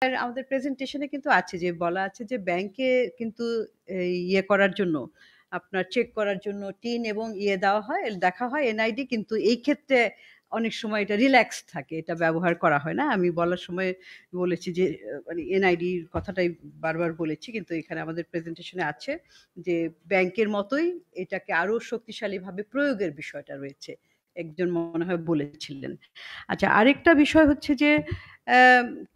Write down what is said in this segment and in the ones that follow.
আমাদের প্রেজেন্টেশনে কিন্তু আছে যে বলা আছে যে ব্যাংকে কিন্তু ইয়ে করার জন্য আপনার চেক করার জন্য টিন এবং ইয়ে দেওয়া হয়, দেখা হয় এনআইডি, কিন্তু এই ক্ষেত্রে অনেক সময় এটা রিল্যাক্স থাকে, এটা ব্যবহার করা হয় না। আমি বলার সময় বলেছি যে মানে এনআইডির কথাটাই বারবার বলেছি, কিন্তু এখানে আমাদের প্রেজেন্টেশনে আছে যে ব্যাংকের মতোই এটাকে আরো শক্তিশালীভাবে প্রয়োগের বিষয়টা রয়েছে, একজন মনে হয় বলেছিলেন। আচ্ছা, আরেকটা বিষয় হচ্ছে যে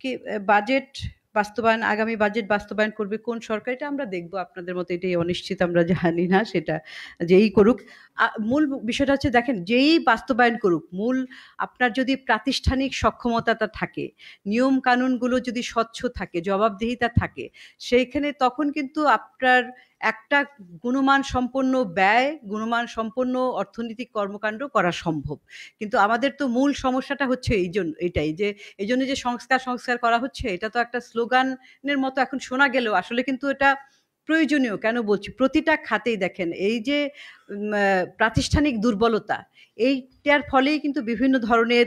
কি বাজেট বাস্তবায়ন, আগামী বাজেট বাস্তবায়ন করবে কোন সরকার, এটা আমরা দেখব। আপনাদের মতো এটাই অনিশ্চিত, আমরা জানি না সেটা যেই করুক। মূল বিষয়টা হচ্ছে দেখেন, যেই বাস্তবায়ন করুক, মূল আপনার যদি প্রাতিষ্ঠানিক সক্ষমতাটা থাকে, নিয়ম কানুনগুলো যদি স্বচ্ছ থাকে, জবাবদিহিতা থাকে, সেইখানে তখন কিন্তু আপনার একটা গুণমান সম্পন্ন ব্যয়, গুণমান সম্পন্ন অর্থনৈতিক কর্মকাণ্ড করা সম্ভব। কিন্তু আমাদের তো মূল সমস্যাটা হচ্ছে এইটাই যে এই জন্য যে সংস্কার সংস্কার করা হচ্ছে, এটা তো একটা স্লোগানের মতো এখন শোনা গেলেও আসলে কিন্তু এটা প্রয়োজনীয়। কেন বলছি, প্রতিটা খাতেই দেখেন এই যে প্রাতিষ্ঠানিক দুর্বলতা, এইটার ফলেই কিন্তু বিভিন্ন ধরনের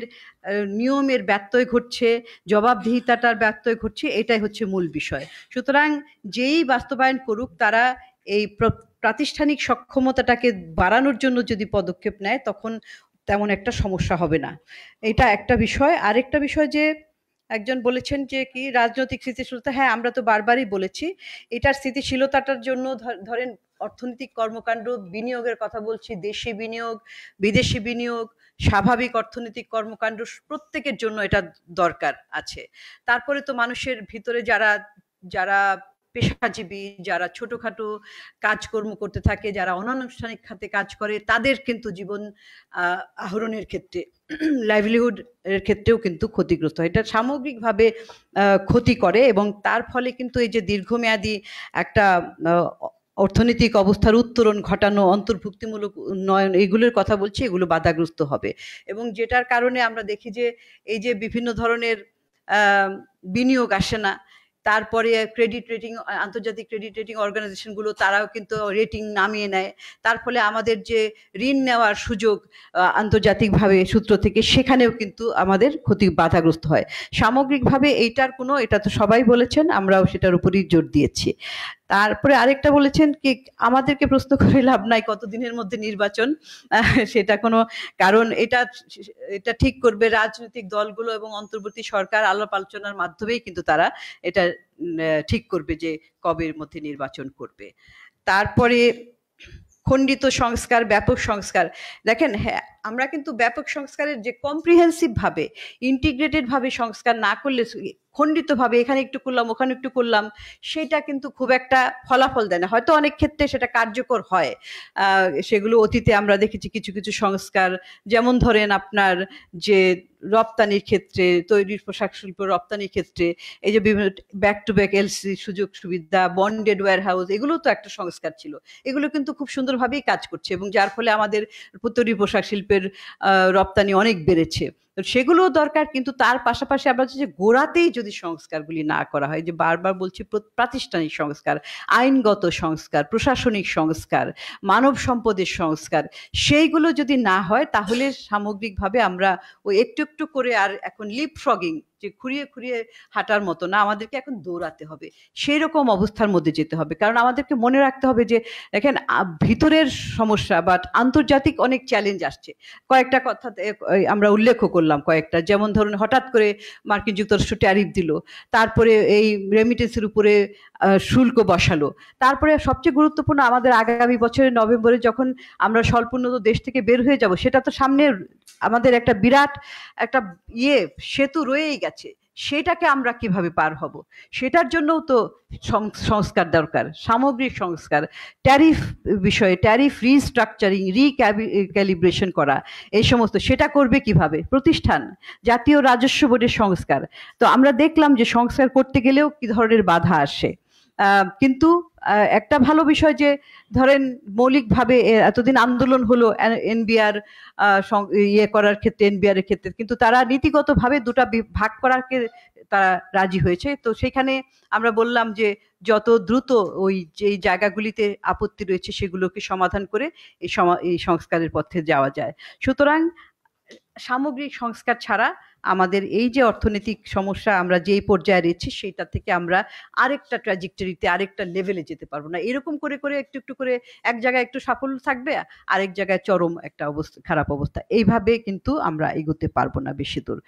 নিয়মের ব্যত্যয় ঘটছে, জবাবদিহিতাটার ব্যত্যয় ঘটছে, এটাই হচ্ছে মূল বিষয়। সুতরাং যেই বাস্তবায়ন করুক, তারা এই প্রাতিষ্ঠানিক সক্ষমতাটাকে বাড়ানোর জন্য যদি পদক্ষেপ নেয়, তখন তেমন একটা সমস্যা হবে না। এটা একটা বিষয়। আরেকটা বিষয় যে একজন বলেছেন যে কি রাজনৈতিক স্থিতিশীলতা, হ্যাঁ আমরা তো বারবারই বলেছি এটার স্থিতিশীলতাটার জন্য ধরেন অর্থনৈতিক কর্মকাণ্ড, বিনিয়োগের কথা বলছি, দেশি বিনিয়োগ, বিদেশি বিনিয়োগ, স্বাভাবিক অর্থনৈতিক কর্মকাণ্ড, প্রত্যেকের জন্য এটা দরকার আছে। তারপরে তো মানুষের ভিতরে যারা যারা পেশাজীবী, যারা ছোটখাটো কাজকর্ম করতে থাকে, যারা অনানুষ্ঠানিক খাতে কাজ করে, তাদের কিন্তু জীবন আহরণের ক্ষেত্রে লাইভলিহুড এর ক্ষেত্রেও কিন্তু ক্ষতিগ্রস্ত হয়। এটা সামগ্রিকভাবে ক্ষতি করে, এবং তার ফলে কিন্তু এই যে দীর্ঘমেয়াদী একটা অর্থনৈতিক অবস্থার উত্তরণ ঘটানো, অন্তর্ভুক্তিমূলক উন্নয়ন, এইগুলোর কথা বলছি, এগুলো বাধাগ্রস্ত হবে। এবং যেটার কারণে আমরা দেখি যে এই যে বিভিন্ন ধরনের বিনিয়োগ আসে না, তারপরে ক্রেডিট রেটিং, আন্তর্জাতিক ক্রেডিট রেটিং অর্গানাইজেশনগুলো তারাও কিন্তু রেটিং নামিয়ে নেয়, তার ফলে আমাদের যে ঋণ নেওয়ার সুযোগ আন্তর্জাতিকভাবে সূত্র থেকে, সেখানেও কিন্তু আমাদের ক্ষতি বাধাগ্রস্ত হয়। সামগ্রিকভাবে এইটার কোনো, এটা তো সবাই বলেছেন, আমরাও সেটার উপরই জোর দিয়েছি। তারপরে আরেকটা বলেছেন কি আমাদেরকে প্রশ্ন করে লাভ নাই কতদিনের মধ্যে নির্বাচন, সেটা কোনো কারণ, এটা এটা ঠিক করবে রাজনৈতিক দলগুলো এবং অন্তর্বর্তী সরকার, আলাপ আলোচনার মাধ্যমেই কিন্তু তারা এটা ঠিক করবে যে কবের মধ্যে নির্বাচন করবে। তারপরে খণ্ডিত সংস্কার, ব্যাপক সংস্কার, দেখেন হ্যাঁ আমরা কিন্তু ব্যাপক সংস্কারের যে কম্প্রিহেন্সিভ ভাবে, ইন্টিগ্রেটেড ভাবে সংস্কার না করলে, খণ্ডিত ভাবে এখানে একটু করলাম ওখানে একটু করলাম, সেটা কিন্তু খুব একটা ফলাফল দেয় না। হয়তো অনেক ক্ষেত্রে সেটা কার্যকর হয়, সেগুলো অতীতে আমরা দেখেছি কিছু কিছু সংস্কার, যেমন ধরেন আপনার যে রপ্তানির ক্ষেত্রে, তৈরির পোশাক শিল্প রপ্তানির ক্ষেত্রে এই যে বিভিন্ন ব্যাক টু ব্যাক এলসি সুযোগ সুবিধা, বন্ডেড ওয়্যার হাউস, এগুলো তো একটা সংস্কার ছিল। এগুলো কিন্তু খুব সুন্দরভাবেই কাজ করছে, এবং যার ফলে আমাদের তৈরি পোশাক শিল্পের রপ্তানি অনেক বেড়েছে। সেগুলোও দরকার, কিন্তু তার পাশাপাশি আমরা যে গোড়াতেই যদি সংস্কারগুলি না করা হয়, যে বারবার বলছি প্রাতিষ্ঠানিক সংস্কার, আইনগত সংস্কার, প্রশাসনিক সংস্কার, মানব সম্পদের সংস্কার, সেইগুলো যদি না হয়, তাহলে সামগ্রিকভাবে আমরা ওই একটু একটু করে, আর এখন লিপফ্রগিং, যে খুঁড়িয়ে খুঁড়িয়ে হাঁটার মতো না, আমাদেরকে এখন দৌড়াতে হবে, সেই রকম অবস্থার মধ্যে যেতে হবে। কারণ আমাদেরকে মনে রাখতে হবে যে দেখেন ভিতরের সমস্যা বা আন্তর্জাতিক অনেক চ্যালেঞ্জ আসছে। কয়েকটা কথা আমরা উল্লেখ করলাম কয়েকটা, যেমন ধরুন হঠাৎ করে মার্কিন যুক্তরাষ্ট্র ট্যারিফ দিল, তারপরে এই রেমিটেন্সের উপরে শুল্ক বসালো, তারপরে সবচেয়ে গুরুত্বপূর্ণ আমাদের আগামী বছরের নভেম্বরে যখন আমরা স্বল্পোন্নত দেশ থেকে বের হয়ে যাব, সেটা তো সামনে আমাদের একটা বিরাট একটা সেতু রয়েই গেছে, সেটাকে আমরা কিভাবে পার হব, সেটার জন্যও তো সংস্কার দরকার, সামগ্রিক সংস্কার। ট্যারিফ বিষয়ে ট্যারিফ রিস্ট্রাকচারিং, রিক্যালিব্রেশন করা, এই সমস্ত, সেটা করবে কিভাবে প্রতিষ্ঠান, জাতীয় রাজস্ব বোর্ডের সংস্কার। তো আমরা দেখলাম যে সংস্কার করতে গেলেও কি ধরনের বাধা আসে। কিন্তু একটা ভালো বিষয় যে ধরেন মৌলিকভাবে এতদিন আন্দোলন হলো এনবিআর ইয়ে করার ক্ষেত্রে, এনবিআর এর ক্ষেত্রে, কিন্তু তারা নীতিগতভাবে দুটা ভাগ করার তারা রাজি হয়েছে। তো সেখানে আমরা বললাম যে যত দ্রুত ওই যে জায়গাগুলিতে আপত্তি রয়েছে সেগুলোকে সমাধান করে এই সংস্কারের পথে যাওয়া যায়। সুতরাং সামগ্রিক সংস্কার ছাড়া আমাদের এই যে অর্থনৈতিক সমস্যা আমরা যেই পর্যায়ে রয়েছি সেটা থেকে আমরা আরেকটা ট্র্যাজেক্টরিতে আরেকটা লেভেলে যেতে পারবো না। এরকম করে করে একটু একটু করে এক জায়গায় একটু সাফল্য থাকবে, আরেক জায়গায় চরম একটা অবস্থা, খারাপ অবস্থা। এইভাবে কিন্তু আমরা এগোতে পারবো না বেশি দূর।